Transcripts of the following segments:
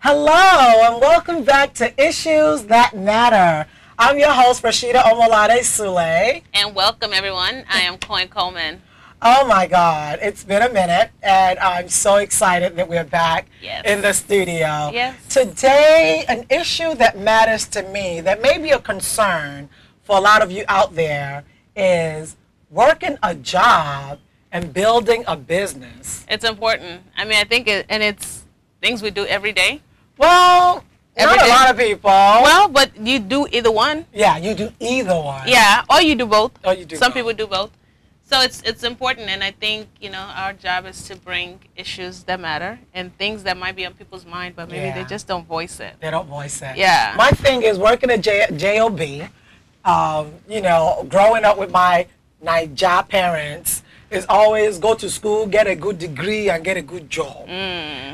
Hello and welcome back to Issues That Matter. I'm your host, Rashida Omolade Sule. And welcome, everyone. I am Coin Coleman. Oh my God, it's been a minute and I'm so excited that we're back in the studio. Yes. Today, an issue that matters to me, that may be a concern for a lot of you out there, is working a job and building a business. It's important. I mean, I think it's things we do every day. Well, not a lot of people. Well, but you do either one. Yeah, you do either one. Yeah, or you do both. Or you do Some both. people do both. So it's important, and I think, you know, our job is to bring issues that matter and things that might be on people's mind, but maybe they just don't voice it. They don't voice it. Yeah. My thing is working at JOB, you know, growing up with my Niger parents, is always go to school, get a good degree, and get a good job.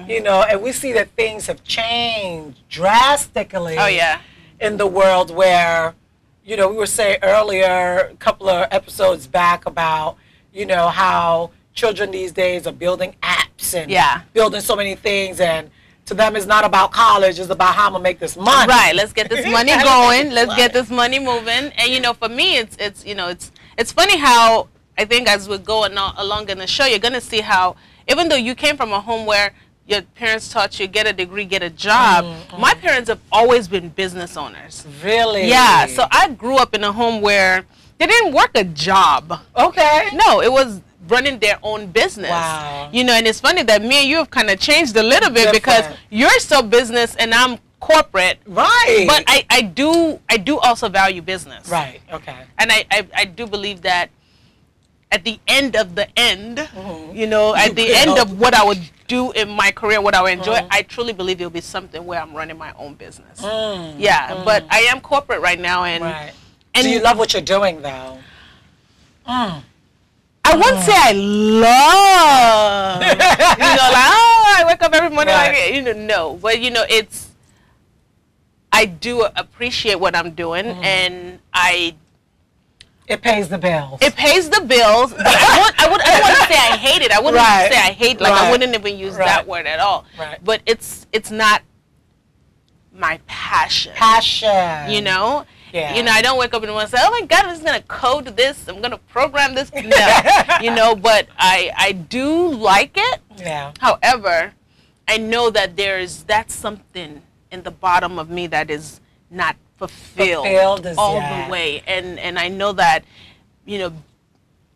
You know, and we see that things have changed drastically in the world where, you know, we were saying earlier, a couple of episodes back about, you know, how children these days are building apps and building so many things, and to them it's not about college, it's about how I'm going to make this money. Right, let's get this money going, let's get this money moving. And, you know, for me, it's you know, it's funny how I think as we go along in the show, you're going to see how, even though you came from a home where your parents taught you get a degree, get a job, my parents have always been business owners. Really? Yeah, so I grew up in a home where they didn't work a job. Okay. No, it was running their own business. Wow. You know, and it's funny that me and you have kind of changed a little bit because you're still business and I'm corporate. Right. But I do also value business. Right, okay. And I do believe that at the end of the end, you know, at the end of what I would do in my career, what I would enjoy, I truly believe it'll be something where I'm running my own business. But I am corporate right now, and do you love what you're doing though? I wouldn't say I love, you know, like, oh, I wake up every morning like, you know, no, but you know, I do appreciate what I'm doing, and it pays the bills. It pays the bills. But I wouldn't say I hate it. I wouldn't say I hate. Like I wouldn't even use that word at all. But it's not my passion. You know. Yeah. You know, I don't wake up in the morning and say, "Oh my God, I'm just gonna code this. I'm gonna program this." No. You know, but I do like it. Yeah. However, I know that that's something in the bottom of me that is not fulfilled all the way, and I know that, you know,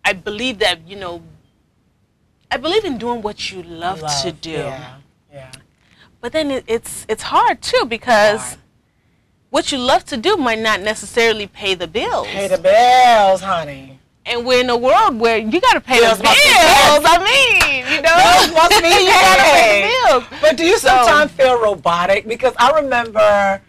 I believe that, you know, I believe in doing what you love to do. But then it's hard too, because what you love to do might not necessarily pay the bills. Pay the bills, honey. And we're in a world where you got to pay the bills. I mean, you know, bills must be you got to pay the bills. But do you sometimes feel robotic? Because I remember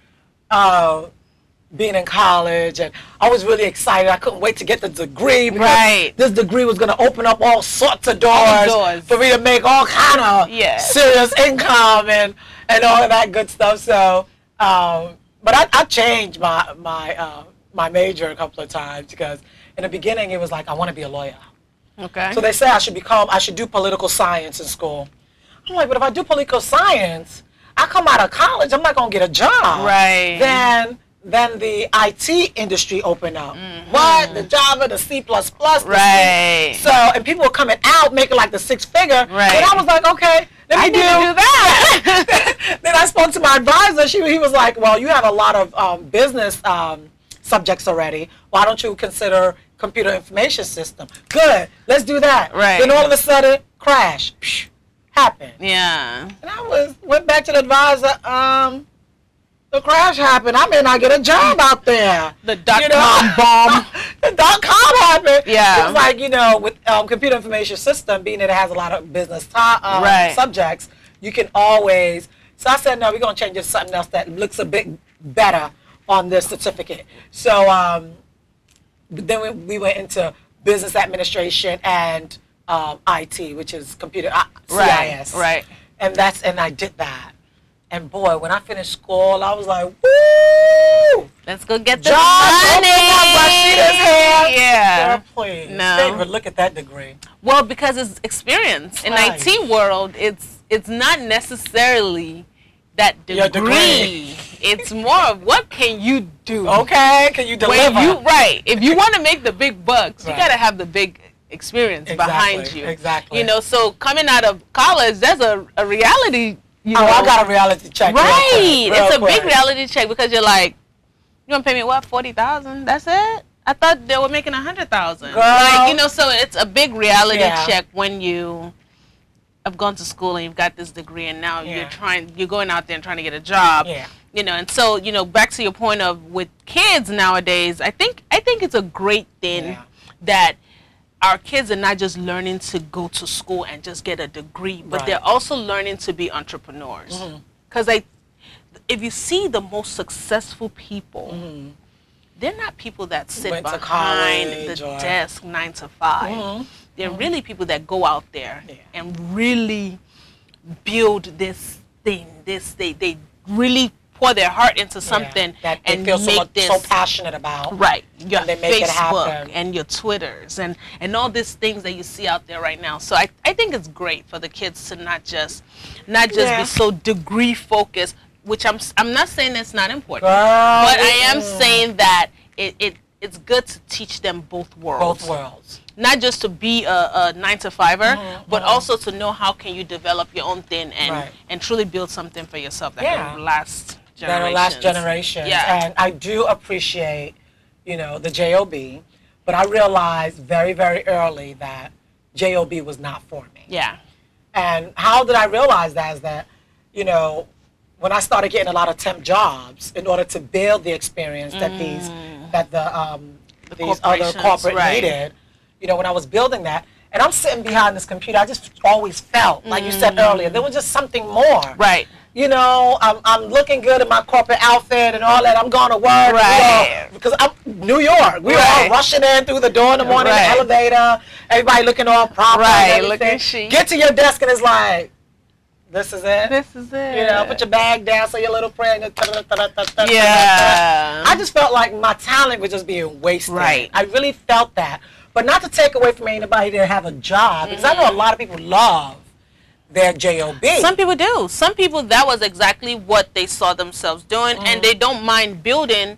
being in college, and I was really excited. I couldn't wait to get the degree, because this degree was going to open up all sorts of doors for me to make all kind of serious income and all of that good stuff. So, but I changed my major a couple of times, because in the beginning it was like, I want to be a lawyer. Okay. So they say I should do political science in school. I'm like, but if I do political science, I come out of college, I'm not going to get a job. Right. Then the IT industry opened up. What? The Java, the C++. So, and people were coming out making like the six-figure. And I was like, okay, let me do that. Then I spoke to my advisor. He was like, well, you have a lot of business subjects already. Why don't you consider computer information system? Good, let's do that. Then all of a sudden, crash. Psh, happened. Yeah. And I went back to the advisor. The crash happened. I may not get a job out there. The dot-com bomb. The dot-com happened. Yeah. It was like, you know, with computer information system, being that it has a lot of business subjects, you can always. So I said, no, we're going to change it to something else that looks a bit better on this certificate. So then we went into business administration and IT, which is computer CIS. And I did that. And boy, when I finished school, I was like, woo! Let's go get the money. Yeah. Girl, please. No. But look at that degree. Well, because it's experience. In IT world, it's not necessarily that degree. It's more of what can you do. Okay, can you deliver? If you want to make the big bucks, you got to have the big experience behind you. Exactly. You know, so coming out of college, there's a reality. You know, I got a reality check. Right. It's a quick. big reality check because you're like, you gonna pay me what, 40,000? That's it? I thought they were making 100,000. Like, you know, so it's a big reality check when you have gone to school and you've got this degree and now you're going out there and trying to get a job. Yeah. You know, and so, you know, back to your point of with kids nowadays, I think it's a great thing that our kids are not just learning to go to school and just get a degree, but they're also learning to be entrepreneurs. Because if you see the most successful people, they're not people that sit behind the desk 9 to 5. They're really people that go out there and really build this thing. They really pour their heart into something that and they feel make this so passionate about. Right. Your and they make it Facebook happen. and your Twitters and all these things that you see out there right now. So I think it's great for the kids to not just be so degree focused, which I'm not saying it's not important. But I am saying that it's good to teach them both worlds. Both worlds. Not just to be a 9 to 5er, but also to know how can you develop your own thing and truly build something for yourself that can last generations. That'll last generations. Yeah. And I do appreciate, you know, the JOB, but I realized very, very early that JOB was not for me. Yeah. And how did I realize that is that, you know, when I started getting a lot of temp jobs in order to build the experience that these other corporate needed, you know, when I was building that, and I'm sitting behind this computer, I just always felt, like you said earlier, there was just something more. Right. You know, I'm looking good in my corporate outfit and all that. I'm going to work. Right. Because I'm New York. We all rushing in through the door in the morning, the elevator, everybody looking all proper. Right, looking chic. Get to your desk and it's like, this is it. This is it. You know, put your bag down, say your little prayer. And Yeah. I just felt like my talent was just being wasted. Right. I really felt that. But not to take away from anybody that have a job, because I know a lot of people love their JOB. Some people do. Some people, that was exactly what they saw themselves doing, and they don't mind building,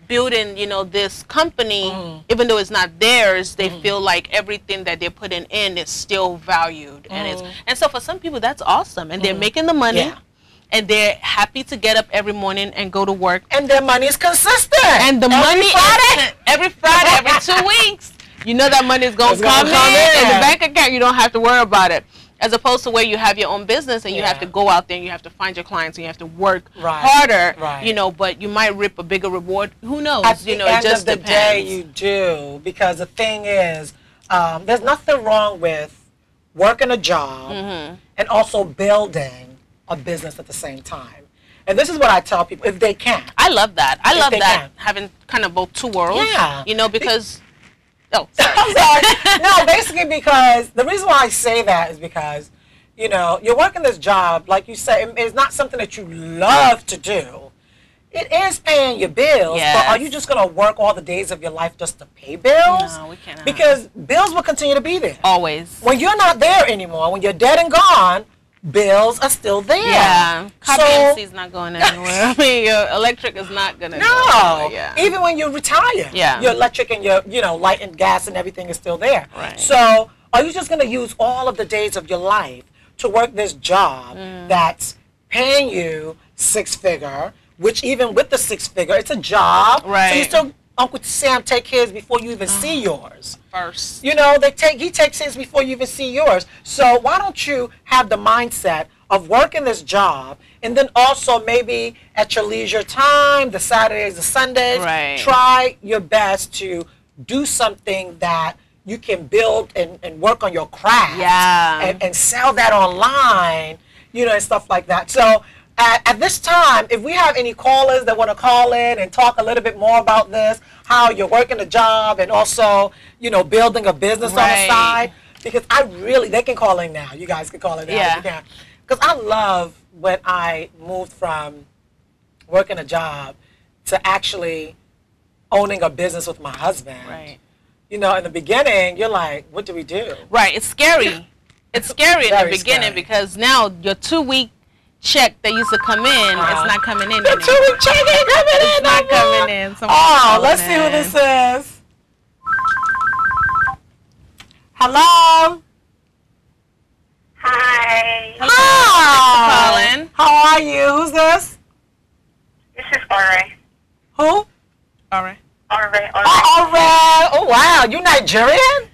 you know, this company, even though it's not theirs. They feel like everything that they're putting in is still valued, and so for some people that's awesome, and they're making the money, and they're happy to get up every morning and go to work, and their money is consistent. And the money every Friday, every 2 weeks, you know that money is going to come in the bank account. You don't have to worry about it. As opposed to where you have your own business and you have to go out there and you have to find your clients and you have to work harder, you know, but you might rip a bigger reward. Who knows? At you know, the it end just of the depends. day, you do, because the thing is, there's nothing wrong with working a job and also building a business at the same time. And this is what I tell people, if they can. I love that. I love that, having kind of both two worlds. Yeah. You know, because... Oh, sorry. I'm sorry. No, basically because the reason why I say that is because, you know, you're working this job, like you said, it's not something that you love to do. It is paying your bills, but are you just going to work all the days of your life just to pay bills? No, we cannot. Because bills will continue to be there. Always. When you're not there anymore, when you're dead and gone, bills are still there. Yeah. Copy is not going anywhere. I mean, your electric is not going to go anywhere. Yeah. Even when you retire, your electric and your, you know, light and gas and everything is still there. Right. So are you just going to use all of the days of your life to work this job that's paying you 6-figure, which even with the 6-figure, it's a job. Right. So you still, Uncle Sam take his before you even see yours. First. You know, he takes his before you even see yours. So why don't you have the mindset of working this job and then also maybe at your leisure time, the Saturdays, the Sundays, try your best to do something that you can build and work on your craft and sell that online, you know, and stuff like that. So at this time, if we have any callers that want to call in and talk a little bit more about this, how you're working a job and also, you know, building a business on the side, because they can call in now. You guys can call in now. Yeah. Because I love when I moved from working a job to actually owning a business with my husband. Right. You know, in the beginning, you're like, what do we do? Right. It's scary. It's scary in the beginning because now you're 2 weeks check that used to come in, it's not coming in The anymore. 2 week check ain't coming in. It's not coming in. Oh, let's see who this is. Hello. Hi. Hi. Calling. How are you? Who's this? This is Ore. Who? All right. Ore. Oh, wow. You Nigerian?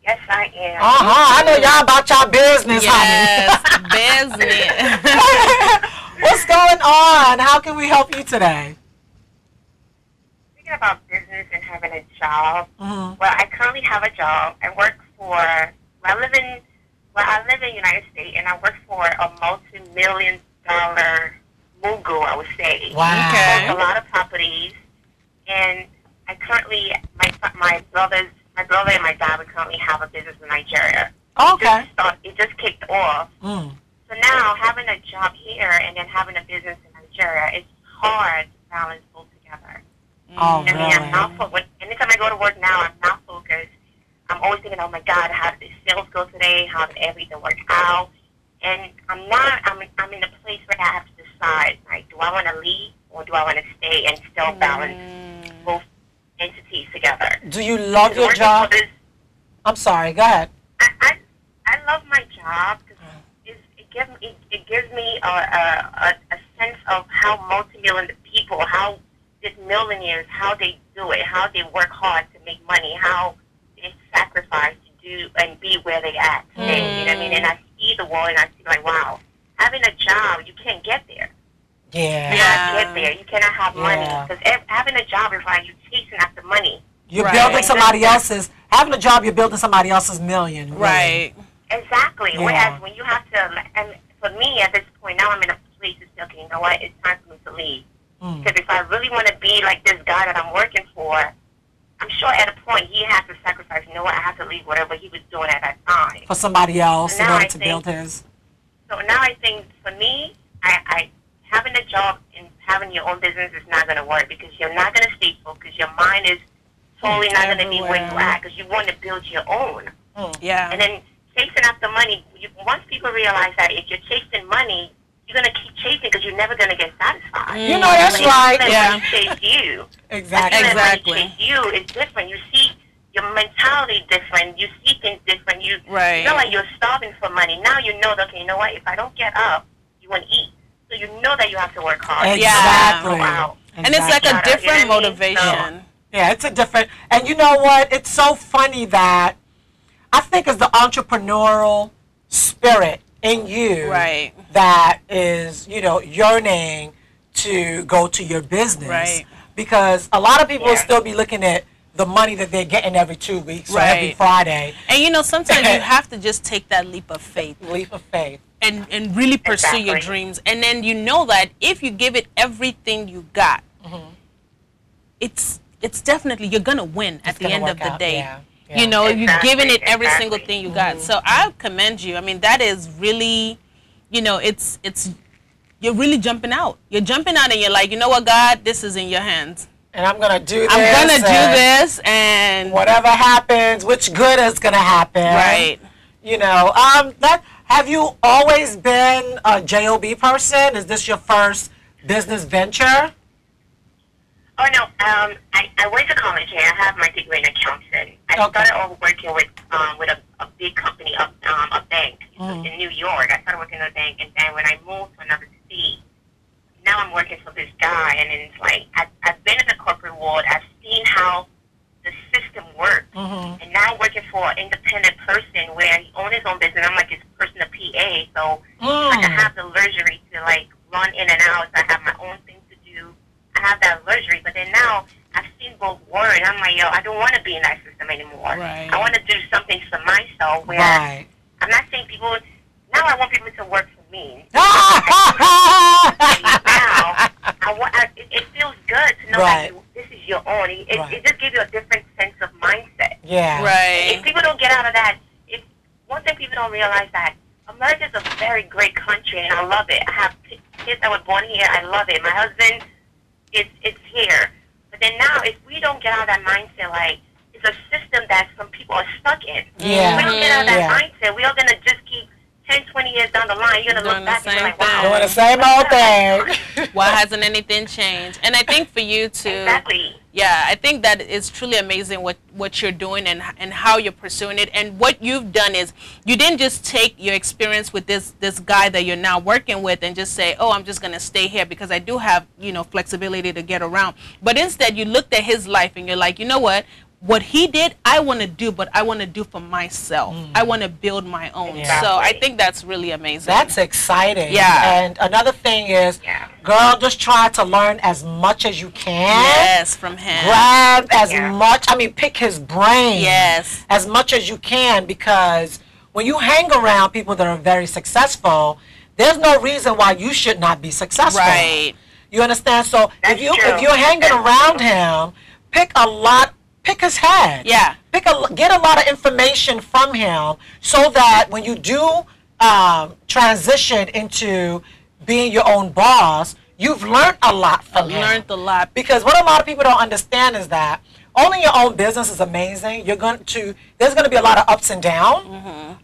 Yes, I am. I know y'all about y'all business, Yes, honey. business. What's going on? How can we help you today? Thinking about business and having a job. Mm-hmm. Well, I currently have a job. I work for. I live in the United States, and I work for a multi-million-dollar mogul, I would say. Wow. Okay. Owns a lot of properties, and I currently my brother and my dad currently have a business in Nigeria. Okay. It just kicked off. Mm. So now having a job here and then having a business in Nigeria, it's hard to balance both together. Oh, I mean, I'm really? not anytime I go to work now, I'm not focused. I'm always thinking, oh my God, how did the sales go today? How did everything work out? And I'm in a place where I have to decide, like, do I want to leave or do I want to stay and still balance both entities together? Do you love your Working job? for this, I'm sorry. Go ahead. I love my job because it gives me a sense of how multi-million people, how these millionaires, how they do it, how they work hard to make money, how they sacrifice to do and be where they at today. You know what I mean? And I see the world and I see like, wow, having a job, you can't get there. Yeah. You cannot get there. You cannot have money Yeah. because having a job is like you're chasing after money. You're Right. building somebody else's, having a job, you're building somebody else's million. Really. Right. Exactly. Yeah. Whereas when you have to, and for me at this point now, I'm in a place to say, okay, you know what? It's time for me to leave. Mm. Because if I really want to be like this guy that I'm working for, I'm sure at a point he has to sacrifice. You know what? I have to leave whatever he was doing at that time. For somebody else in Now order I to think- build his. So now I think for me, I having a job and having your own business is not going to work because you're not going to stay focused. Your mind is totally not going to be where you Everywhere. at because you want to build your own. Yeah. And then chasing after money, once people realize that if you're chasing money, you're going to keep chasing because you're never going to get satisfied. You know, that's right. Let Yeah. money chase you. Exactly. Let money Exactly. chase you is different. You see your mentality different. You see things different. You Right. feel like you're starving for money. Now you know that, okay, you know what? If I don't get up, you won't eat. So you know that you have to work hard. Exactly. Go out. And it's like a Exactly. different You know what I mean? motivation. Yeah, it's a different, and you know what? It's so funny that I think it's the entrepreneurial spirit in you Right. that is, you know, yearning to go to your business. Right. Because a lot of people will Yeah. still be looking at the money that they're getting every 2 weeks or every Right. Friday. And you know, sometimes you have to just take that leap of faith Leap of faith. and really pursue your Exactly. dreams. And then you know that if you give it everything you got, it's definitely, you're going to win at It's the gonna end of work the out, day. yeah, yeah. You know, you've Exactly, given it every single exactly. thing you got. So I commend you. I mean, that is really, you know, it's you're really jumping out. You're jumping out and you're like, you know what, God, this is in your hands. And I'm going to do this. I'm going to do and this and whatever happens, which good is going to happen. right. You know, have you always been a JOB person? Is this your first business venture? Oh, no. I went to college here. I have my degree in accounting. I started off working with a big company, a bank in New York. I started working in a bank, and then when I moved to another city, now I'm working for this guy, and it's like I've been in the corporate world. I've seen how the system works, and now I'm working for an independent person where he owns his own business. I'm like his personal PA, so like I have the luxury to like run in and out. So I have my own thing to do. I have that luxury, but then now I've seen both worlds. I'm like, yo, I don't want to be in that system anymore. Right. I want to do something for myself where Right. I'm not saying people. Now I want people to work for me. It feels good to know Right. that this is your own. Right. It just gives you a different sense of mindset. Yeah. Right. If people don't get out of that, one thing people don't realize that America is a very great country, and I love it. I have kids that were born here. I love it. My husband is here. But then now, if we don't get out of that mindset, like, it's a system that some people are stuck in. Yeah. If we don't get out of that Yeah. mindset, we are going to just keep 10, 20 years down the line, you're going to look back and be like, wow. Doing the same old thing. Why hasn't anything changed? And I think for you too. Exactly. Yeah, I think that it's truly amazing what you're doing and how you're pursuing it. And what you've done is you didn't just take your experience with this guy that you're now working with and just say, oh, I'm just going to stay here because I do have, you know, flexibility to get around. But instead you looked at his life and you're like, you know what he did, I want to do, but I want to do for myself. I want to build my own. Yeah. So I think that's really amazing. That's exciting. Yeah. And another thing is, girl, just try to learn as much as you can. Yes, from him. Grab as much, I mean, pick his brain. Yes. As much as you can, because when you hang around people that are very successful, there's no reason why you should not be successful. Right. You understand? So That's if true. you're hanging around him, pick his head. Yeah. Get a lot of information from him so that when you do transition into being your own boss, you've learned a lot from him. Learned a lot. Because what a lot of people don't understand is that owning your own business is amazing. There's going to be a lot of ups and downs.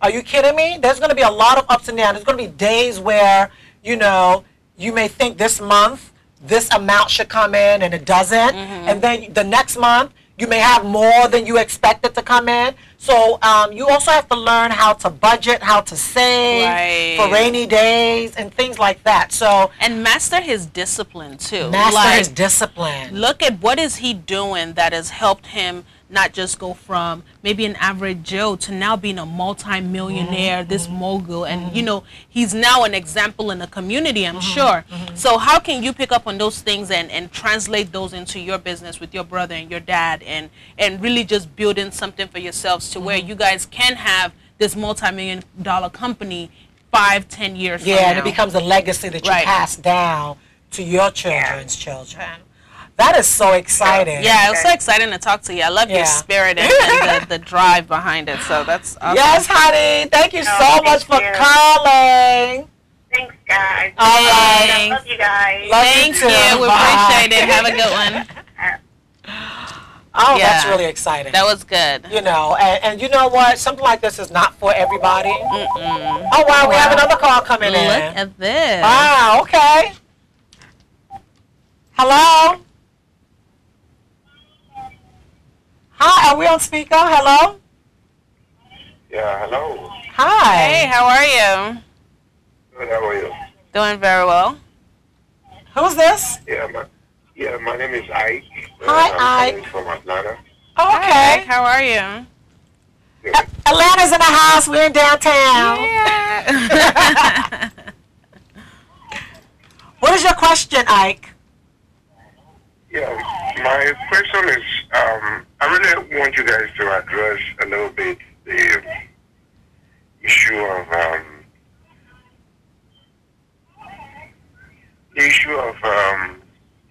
Are you kidding me? There's going to be a lot of ups and downs. There's going to be days where, you know, you may think this month this amount should come in and it doesn't. And then the next month you may have more than you expected to come in. So you also have to learn how to budget, how to save for rainy days and things like that. So and master his discipline too. Master his discipline. Look at what is he doing that has helped him not just go from maybe an average Joe to now being a multi-millionaire, this mogul, and you know, he's now an example in the community, I'm sure. So how can you pick up on those things and translate those into your business with your brother and your dad and really just building something for yourselves to where you guys can have this multi-million-dollar company 5-10 years from now. And it becomes a legacy that you pass down to your children's children. That is so exciting. Yeah, it was so exciting to talk to you. I love your spirit and the drive behind it. So that's awesome. Yes, honey. Thank you so much for calling. Thanks, guys. Thanks. Love you guys. Thank you. We appreciate it. Have a good one. Oh, that's really exciting. That was good. You know, and you know what? Something like this is not for everybody. Oh, wow. We have another call coming in. Look at this. Wow, okay. Hello? Hi, are we on speaker? Hello? Yeah, hello. Hi. Hey, how are you? Good, how are you? Doing very well. Who's this? Yeah, my name is Ike. Hi, I'm from Atlanta. Oh, okay. Hi, how are you? Atlanta's in the house. We're in downtown. Yeah. What is your question, Ike? Yeah, my question is, I really want you guys to address a little bit the issue of,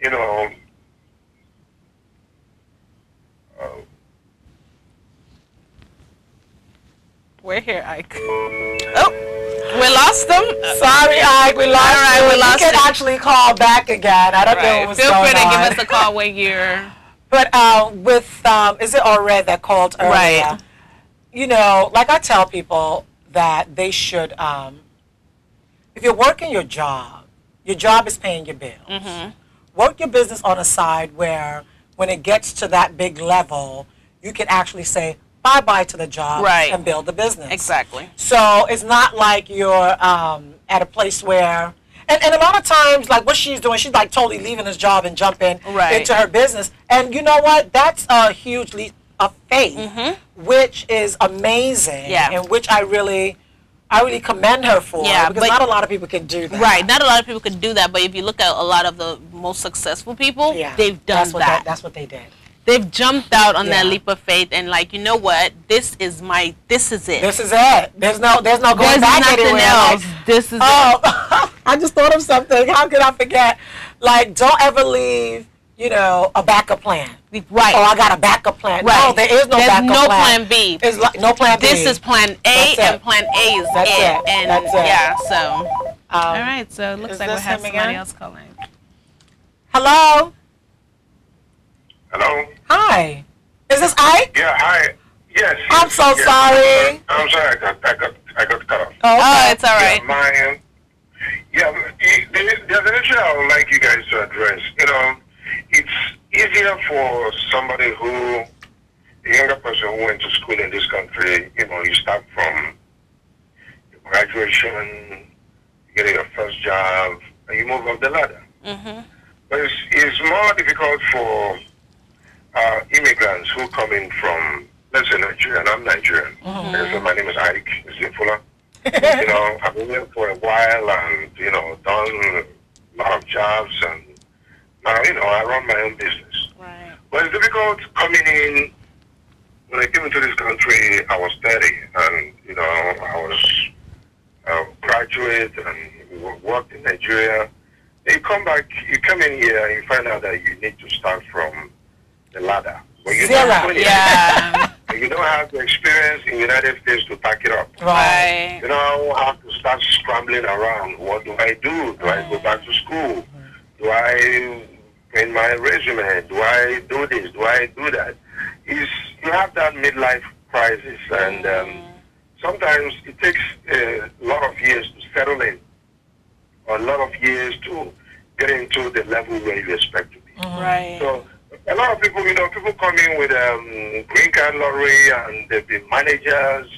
you know, We're here, Ike. Oh, we lost them. Sorry, Ike, we lost you. We lost you can him. actually call back again. I don't know what's Feel going free to on. give us a call when you're... But with, is it Red that called earlier? Right. You know, like I tell people that they should, if you're working your job is paying your bills. Work your business on a side where when it gets to that big level, you can actually say bye-bye to the job and build the business. Exactly. So it's not like you're at a place where, and a lot of times, like what she's doing, she's like totally leaving this job and jumping into her business. And you know what? That's a huge leap of faith, which is amazing, and which I really commend her for, because not a lot of people can do that. Right, not a lot of people can do that, but if you look at a lot of the most successful people, they've done that. That's what they did. They've jumped out on that leap of faith and like, you know what, this is it. This is it. There's no going back anywhere. Else. This is it. I just thought of something. How could I forget? Like, don't ever leave, you know, a backup plan. Right. Oh, I got a backup plan. Right. No, there is no backup plan. There's no plan B. It's like no plan B. This is plan A, and plan A is That's it. And That's it. yeah, so. All right, so it looks like we have somebody again? else calling. Hello? hello? Hi. Is this Ike? Yeah, hi. Yes. I'm so sorry. I'm sorry, I got I got cut off. Oh, it's all right. There's an issue I would like you guys to address. You know, it's easier for somebody who, a younger person who went to school in this country, you know, you start from graduation, getting your first job, and you move up the ladder. But it's more difficult for immigrants who come in from, let's say, Nigeria, and I'm Nigerian. So my name is Ike Zifula. You know, I've been here for a while and, you know, done a lot of jobs, and now, you know, I run my own business. Right. But it's difficult coming in. When I came into this country, I was 30, and, you know, I was a graduate and worked in Nigeria. You come back, you come in here, and you find out that you need to start from the ladder. When you're you don't have the experience in the United States to back it up. Right. You know, I have to start scrambling around. What do I do? Do I go back to school? Do I in my resume? Do I do this? Do I do that? You have that midlife crisis, and sometimes it takes a lot of years to settle in, or a lot of years to get into the level where you expect to be. Right. So a lot of people, you know, people come in with green card lottery, and they've been managers.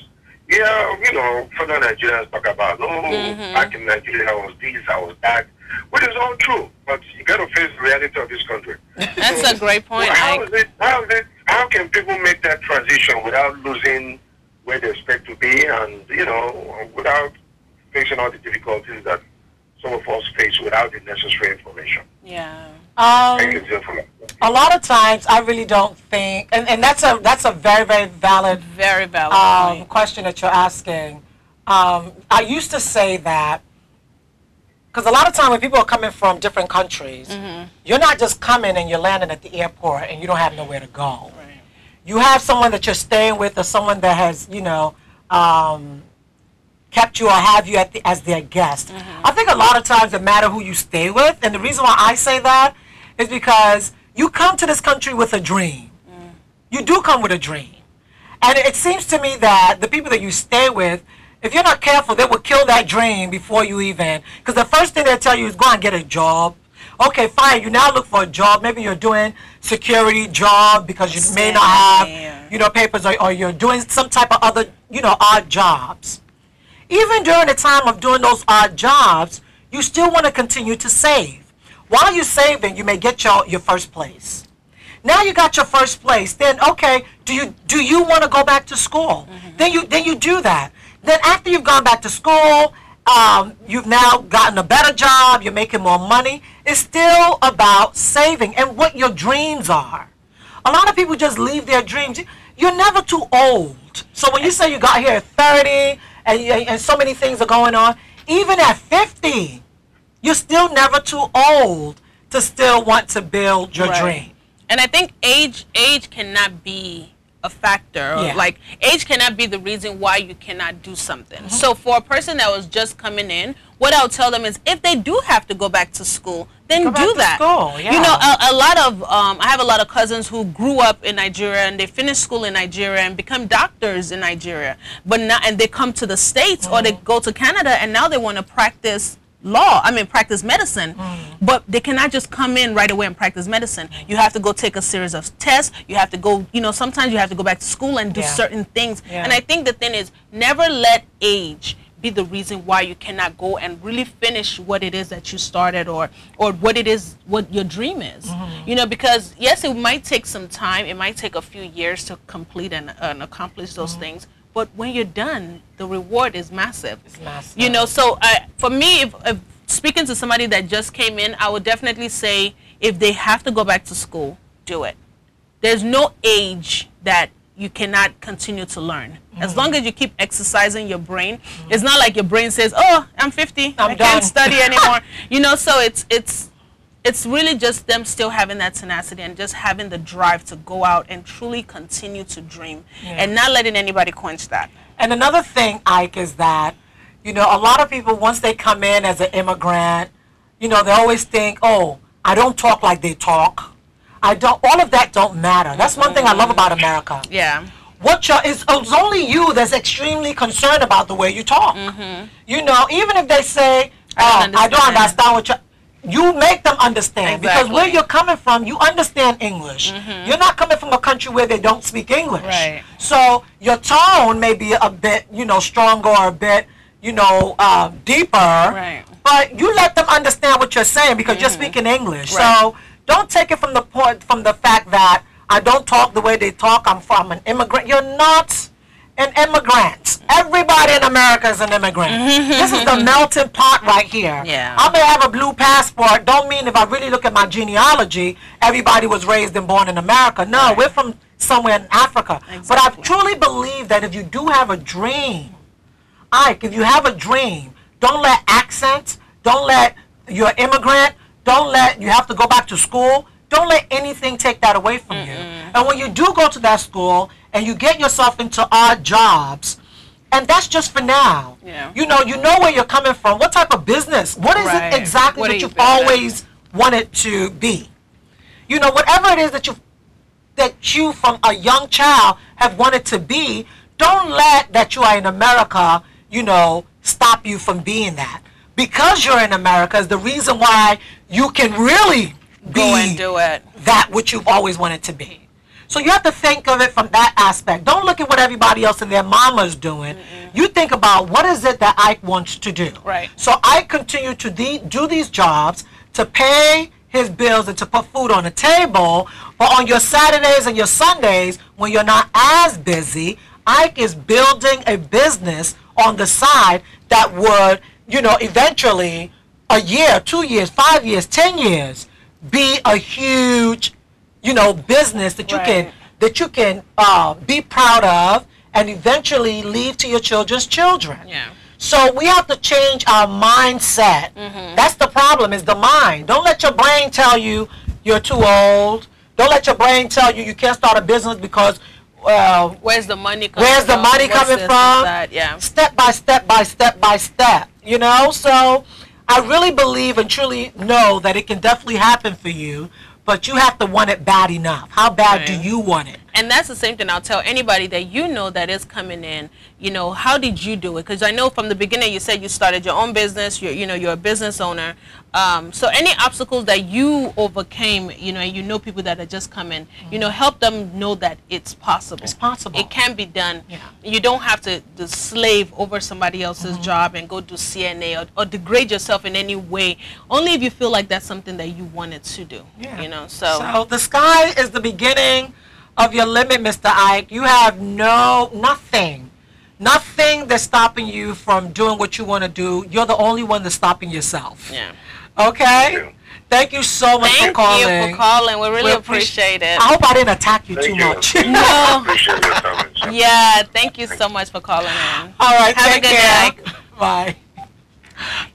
Yeah, you know, further Nigerians talk about, back in Nigeria I was this, I was that, which is all true. But you got to face the reality of this country. That's a great point. How can people make that transition without losing where they expect to be, and, you know, without facing all the difficulties that some of us face without the necessary information? Yeah. A lot of times, I really don't think, and that's a very, very valid question that you're asking. I used to say that, because a lot of time when people are coming from different countries, you're not just coming and you're landing at the airport and you don't have nowhere to go. Right. You have someone that you're staying with, or someone that has, you know, kept you or have you as their guest. I think a lot of times it matters who you stay with, and the reason why I say that is because you come to this country with a dream. You do come with a dream. And it seems to me that the people that you stay with, if you're not careful, they will kill that dream before you even, because the first thing they'll tell you is go and get a job. Okay, fine, you now look for a job. Maybe you're doing security job because you may not have, you know, papers, or you're doing some type of other, you know, odd jobs. Even during the time of doing those odd jobs, you still want to continue to save. While you're saving, you may get your first place. Now you got your first place. Then, okay, do you want to go back to school? Then you do that. Then after you've gone back to school, you've now gotten a better job, you're making more money. It's still about saving and what your dreams are. A lot of people just leave their dreams. You're never too old. So when you say you got here at 30 and so many things are going on, even at 50, you're still never too old to still want to build your dream. And I think age cannot be a factor. Like, age cannot be the reason why you cannot do something. So for a person that was just coming in, what I'll tell them is, if they do have to go back to school, then do that. You know, a lot of I have a lot of cousins who grew up in Nigeria, and they finished school in Nigeria and become doctors in Nigeria, but now, and they come to the States or they go to Canada, and now they want to practice practice medicine, but they cannot just come in right away and practice medicine. You have to go take a series of tests. You have to go, you know, sometimes you have to go back to school and do certain things. And I think the thing is, never let age be the reason why you cannot go and really finish what it is that you started, or what it is, what your dream is. You know, because yes, it might take some time. It might take a few years to complete and accomplish those things. But when you're done, the reward is massive. It's massive. You know, so for me, if speaking to somebody that just came in, I would definitely say, if they have to go back to school, do it. There's no age that you cannot continue to learn. As long as you keep exercising your brain, it's not like your brain says, oh, I'm 50, I can't study anymore. You know, so it's really just them still having that tenacity and just having the drive to go out and truly continue to dream and not letting anybody quench that. And another thing, Ike, is that, you know, a lot of people, once they come in as an immigrant, you know, they always think, oh, I don't talk like they talk. All of that don't matter. That's one thing I love about America. it's only you that's extremely concerned about the way you talk. You know, even if they say, I don't understand what you make them understand. Because where you're coming from, you understand English. You're not coming from a country where they don't speak English. Right. So your tone may be a bit, you know, stronger or a bit, you know, deeper. Right. But you let them understand what you're saying because you're speaking English. Right. So don't take it from the fact that I don't talk the way they talk. I'm from an immigrant. You're not an immigrant. Everybody in America is an immigrant. This is the melting pot right here. Yeah. I may have a blue passport. Don't mean if I really look at my genealogy, everybody was raised and born in America. No, we're from somewhere in Africa. But I truly believe that if you do have a dream, Ike, if you have a dream, don't let accents, don't let you're an immigrant, don't let you have to go back to school. Don't let anything take that away from you. And when you do go to that school and you get yourself into odd jobs, and that's just for now. Yeah. You know where you're coming from. What type of business? What is it exactly that you've always wanted to be? You know, whatever it is that you from a young child have wanted to be, don't let that you are in America, you know, stop you from being that. Because you're in America is the reason why you can really go and do it. That which you've always wanted to be. So you have to think of it from that aspect. Don't look at what everybody else and their mama's doing. You think about what is it that Ike wants to do. Right. So Ike continue to do these jobs to pay his bills and to put food on the table. But on your Saturdays and your Sundays, when you're not as busy, Ike is building a business on the side that would, you know, eventually a year, 2 years, 5 years, 10 years, be a huge, you know, business that you can be proud of and eventually leave to your children's children. Yeah. So we have to change our mindset. That's the problem, is the mind. Don't let your brain tell you you're too old. Don't let your brain tell you you can't start a business because where's the money coming from? Yeah. Step by step by step by step. You know, so I really believe and truly know that it can definitely happen for you, but you have to want it bad enough. How bad do you want it? And that's the same thing I'll tell anybody that you know that is coming in. You know, how did you do it? Because I know from the beginning you said you started your own business. You're a business owner. So any obstacles that you overcame, you know people that are just coming, you know, help them know that it's possible. It's possible. It can be done. Yeah. You don't have to slave over somebody else's job and go do CNA or degrade yourself in any way. Only if you feel like that's something that you wanted to do. Yeah. You know, so the sky is the beginning of your limit, Mr. Ike. You have nothing that's stopping you from doing what you want to do. You're the only one that's stopping yourself. Yeah. Okay? Thank you so much for calling. Thank you for calling. We really appreciate it. I hope I didn't attack you too much. No. I appreciate your comments. Yeah, thank you so much for calling in. All right, have a good day. Bye.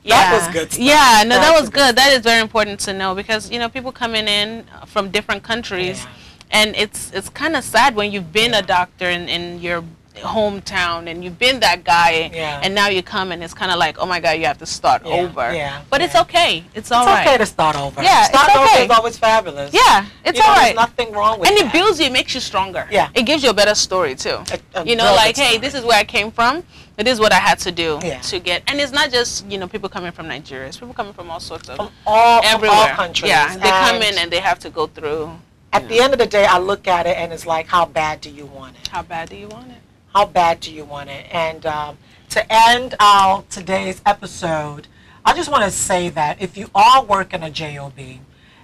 Yeah. That was good stuff. Yeah, no, that was good. That is very important to know because, you know, people coming in from different countries. Yeah. And it's kind of sad when you've been a doctor in your hometown and you've been that guy and now you come and it's kind of like, oh my God, you have to start over. Yeah. But it's okay. It's all right. It's okay to start over. Yeah, start over is always fabulous. Yeah, it's all right. There's nothing wrong with it. And it builds you, it makes you stronger. Yeah. It gives you a better story too. You know, like, hey, this is where I came from. It is what I had to do to get, and it's not just, you know, people coming from Nigeria. It's people coming from all sorts of everywhere. From all countries. Yeah, they come in and they have to go through. At the end of the day, I look at it and it's like, how bad do you want it? How bad do you want it? How bad do you want it? And to end our today's episode, I just want to say that if you are working a job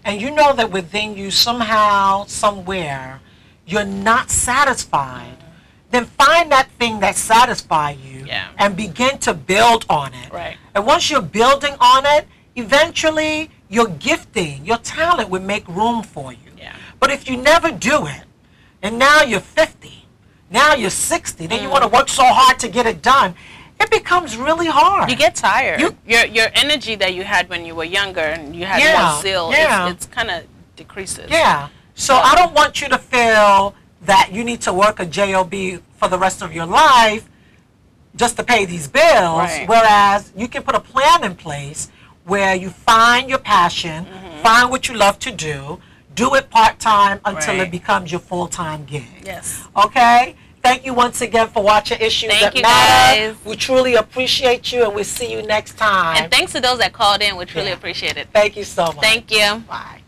and you know that within you somehow, somewhere, you're not satisfied, then find that thing that satisfies you and begin to build on it. Right. And once you're building on it, eventually your gifting, your talent will make room for you. Yeah. But if you never do it, and now you're 50, now you're 60, then you want to work so hard to get it done, it becomes really hard. You get tired. Your energy that you had when you were younger and you had more zeal, it's kind of decreases. Yeah. So I don't want you to feel that you need to work a job for the rest of your life just to pay these bills, whereas you can put a plan in place where you find your passion, find what you love to do it part-time until it becomes your full-time gig. Yes. Okay? Thank you once again for watching Issues Thank That you, Matter. guys. We truly appreciate you, and we'll see you next time. And thanks to those that called in. We truly appreciate it. Thank you so much. Thank you. Bye.